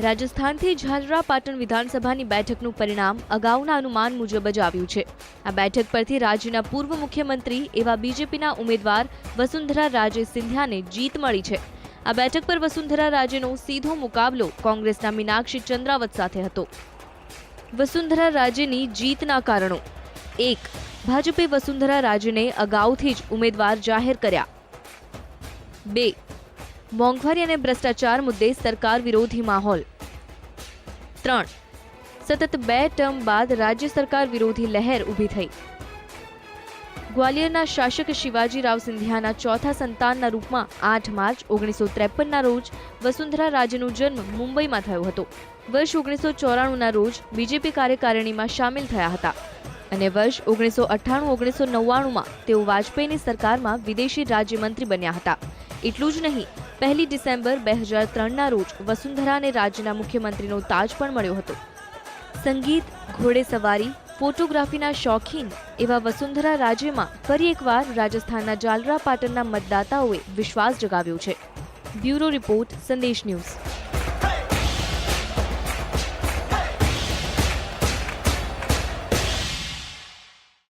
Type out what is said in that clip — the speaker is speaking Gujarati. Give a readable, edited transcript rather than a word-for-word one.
રાજસ્થાનથી ઝાલરાપાટન વિધાનસભાની બેઠકનું પરિણામ અગાઉના અનુમાન મુજબ જ આવ્યું છે। આ બેઠક પરથી રાજ્યના પૂર્વ મુખ્યમંત્રી એવા બીજેપીના ઉમેદવાર વસુંધરા રાજે સિંધિયાને જીત મળી છે। આ બેઠક પર વસુંધરા રાજેનો સીધો મુકાબલો કોંગ્રેસના મીનાક્ષી ચંદ્રાવત સાથે હતો। વસુંધરા રાજેની જીતના કારણો: 1. ભાજપે વસુંધરા રાજેને અગાઉથી જ ઉમેદવાર જાહેર કર્યા। 2. મોંઘવારી અને ભ્રષ્ટાચાર મુદ્દે સરકાર વિરોધી માહોલ। 3. સતત 2 ટર્મ બાદ રાજ્ય સરકાર વિરોધી લહેર ઊભી થઈ। ગ્વાલિયરના શાસક શિવાજીરાવ સિંધિયાના ચોથા સંતાનના રૂપમાં 8 માર્ચ 1953ના રોજ વસુંધરા રાજેનો જન્મ મુંબઈમાં થયો હતો। વર્ષ 1994ના રોજ બીજેપી કાર્યકારિણીમાં સામેલ થયા હતા અને વર્ષ 1998-1999માં તેઓ વાજપેયીની સરકારમાં વિદેશી રાજ્યમંત્રી બન્યા હતા। એટલું જ નહીં, 1 ડિસેમ્બર 2003ના રોજ વસુંધરાને રાજ્યના મુખ્યમંત્રીનો તાજ પણ મળ્યો હતો। સંગીત, ઘોડેસવારી, ફોટોગ્રાફીના શોખીન એવા વસુંધરા રાજેમાં ફરી એકવાર રાજસ્થાનના ઝાલરાપાટનના મતદાતાઓએ વિશ્વાસ જગાવ્યો છે। બ્યુરો રિપોર્ટ, સંદેશ ન્યૂઝ।